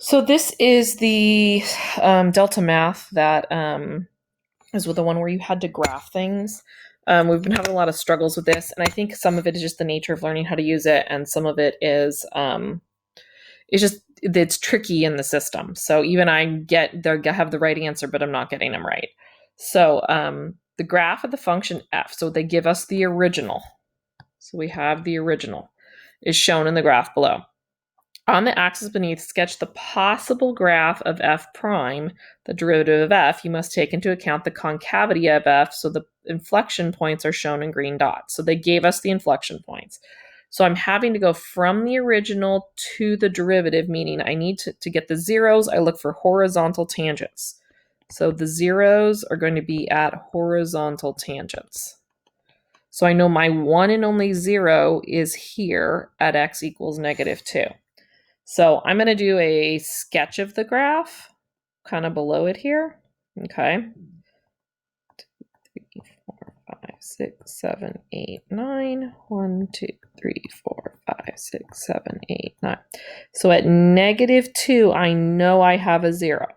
So this is the Delta Math that is with the one where you had to graph things. We've been having a lot of struggles with this, and I think some of it is just the nature of learning how to use it, and some of it is it's just it's tricky in the system. So even I have the right answer, but I'm not getting them right. So the graph of the function f. So they give us the original. So we have the original is shown in the graph below. On the axis beneath, sketch the possible graph of f prime, the derivative of f. You must take into account the concavity of f, so the inflection points are shown in green dots. So they gave us the inflection points. So I'm having to go from the original to the derivative, meaning I need to get the zeros, I look for horizontal tangents. So the zeros are going to be at horizontal tangents. So I know my one and only zero is here at x equals -2. So I'm going to do a sketch of the graph kind of below it here. Okay. 2, 3, 4, 5, 6, 7, 8, 9. 1, 2, 3, 4, 5, 6, 7, 8, 9. So at -2, I know I have a zero.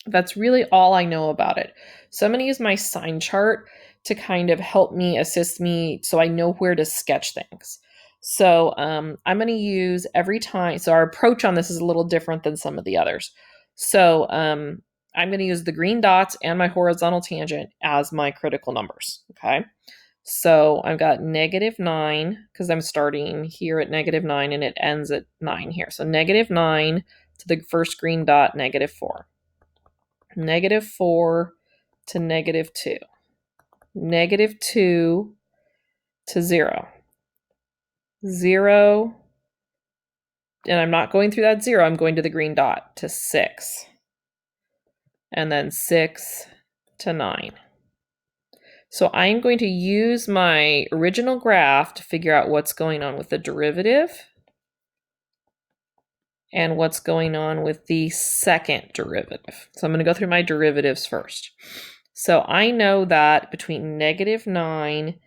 That's really all I know about it. So I'm going to use my sign chart to kind of help me, assist me, so I know where to sketch things. So I'm going to use every time. So our approach on this is a little different than some of the others. So I'm going to use the green dots and my horizontal tangent as my critical numbers. Okay. So I've got -9 because I'm starting here at -9 and it ends at 9 here. So -9 to the first green dot, -4. -4 to -2. -2 to 0. 0, and I'm not going through that 0, I'm going to the green dot to 6. And then 6 to 9. So I'm going to use my original graph to figure out what's going on with the derivative and what's going on with the second derivative. So I'm going to go through my derivatives first. So I know that between -9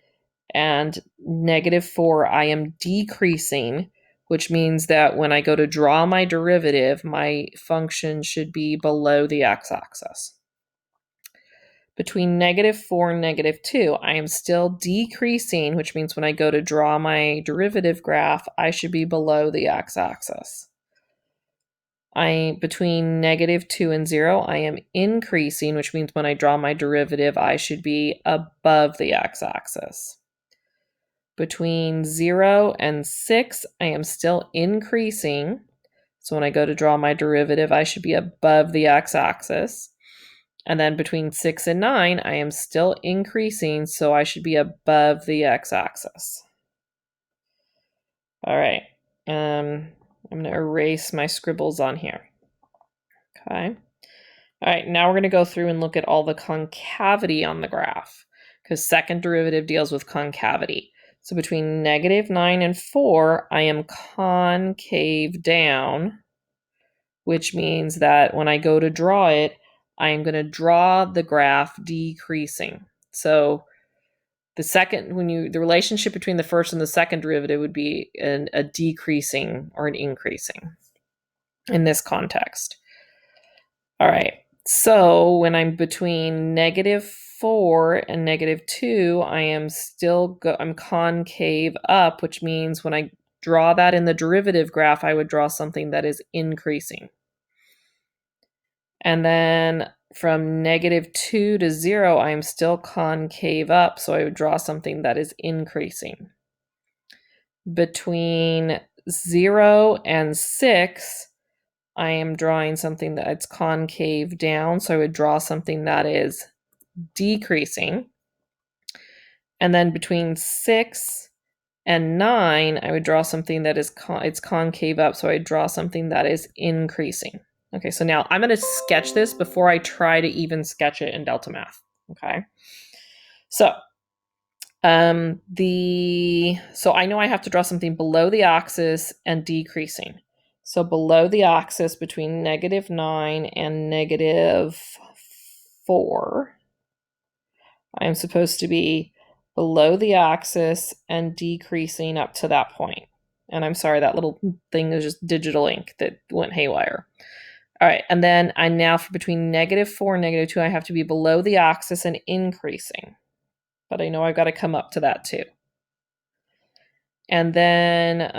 and -4, I am decreasing, which means that when I go to draw my derivative, my function should be below the x-axis. Between -4 and -2, I am still decreasing, which means when I go to draw my derivative graph, I should be below the x-axis. Between -2 and 0, I am increasing, which means when I draw my derivative, I should be above the x-axis. Between 0 and 6, I am still increasing. So when I go to draw my derivative, I should be above the x-axis. And then between 6 and 9, I am still increasing, so I should be above the x-axis. All right. I'm going to erase my scribbles on here. Okay. All right, now we're going to go through and look at all the concavity on the graph, because second derivative deals with concavity. So between -9 and 4, I am concave down, which means that when I go to draw it, I am going to draw the graph decreasing. So the relationship between the first and the second derivative would be a decreasing or an increasing in this context. All right. So when I'm between -4 and -2, I am I'm concave up, which means when I draw that in the derivative graph, I would draw something that is increasing. And then from -2 to 0, I am still concave up, so I would draw something that is increasing. Between 0 and 6, I am drawing something that's concave down, so I would draw something that is decreasing. And then between 6 and 9, I would draw something that is it's concave up, so I draw something that is increasing. Okay, so now I'm going to sketch this before I try to even sketch it in Delta Math. Okay, so so I know I have to draw something below the axis and decreasing. So below the axis between -9 and -4, I am supposed to be below the axis and decreasing up to that point. And I'm sorry, that little thing is just digital ink that went haywire. All right, and then I now, for between -4 and -2, I have to be below the axis and increasing. But I know I've got to come up to that too. And then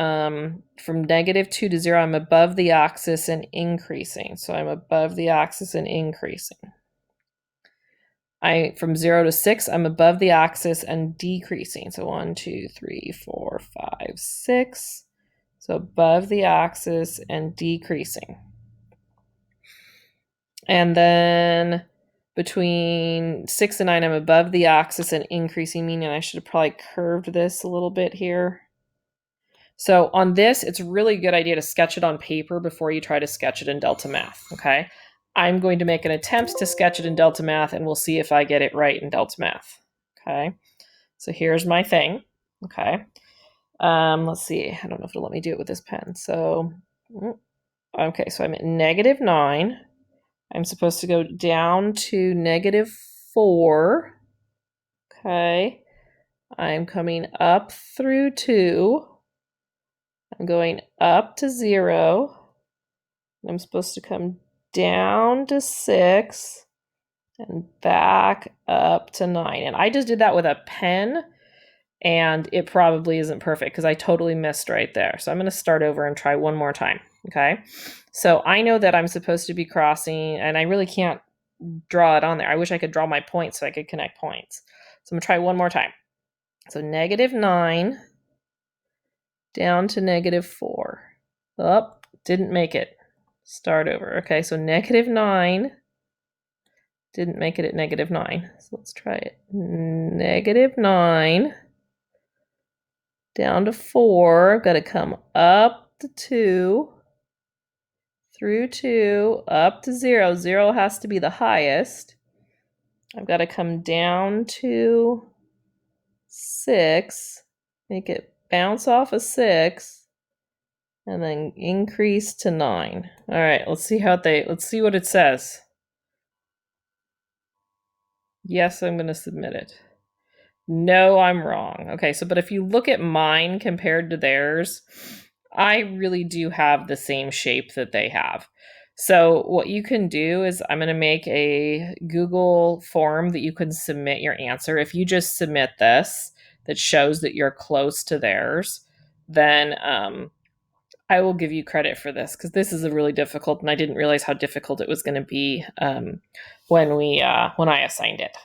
from -2 to 0, I'm above the axis and increasing. So I'm above the axis and increasing. From 0 to 6, I'm above the axis and decreasing. So 1, 2, 3, 4, 5, 6. So above the axis and decreasing. And then between 6 and 9, I'm above the axis and increasing, meaning I should have probably curved this a little bit here. So on this, it's a really good idea to sketch it on paper before you try to sketch it in Delta Math, okay? I'm going to make an attempt to sketch it in Delta Math, and we'll see if I get it right in Delta Math, okay? So here's my thing, okay? Let's see. I don't know if it'll let me do it with this pen. So, okay, so I'm at -9. I'm supposed to go down to -4, okay? I'm coming up through 2. I'm going up to 0. I'm supposed to come down to 6 and back up to 9. And I just did that with a pen, and it probably isn't perfect because I totally missed right there. So I'm going to start over and try one more time, okay? So I know that I'm supposed to be crossing, and I really can't draw it on there. I wish I could draw my points so I could connect points. So I'm going to try one more time. So -9 down to -4. Oh, didn't make it. Start over. Okay, so -9. Didn't make it at -9. So let's try it. -9 down to 4. I've got to come up to 2, through 2, up to 0. 0 has to be the highest. I've got to come down to 6, make it bounce off of 6, and then increase to 9. All right, let's see what it says. Yes, I'm going to submit it. No, I'm wrong. Okay, so but if you look at mine compared to theirs, I really do have the same shape that they have. So what you can do is I'm going to make a Google form that you can submit your answer. If you just submit this that shows that you're close to theirs, then I will give you credit for this because this is a really difficult, and I didn't realize how difficult it was going to be when I assigned it.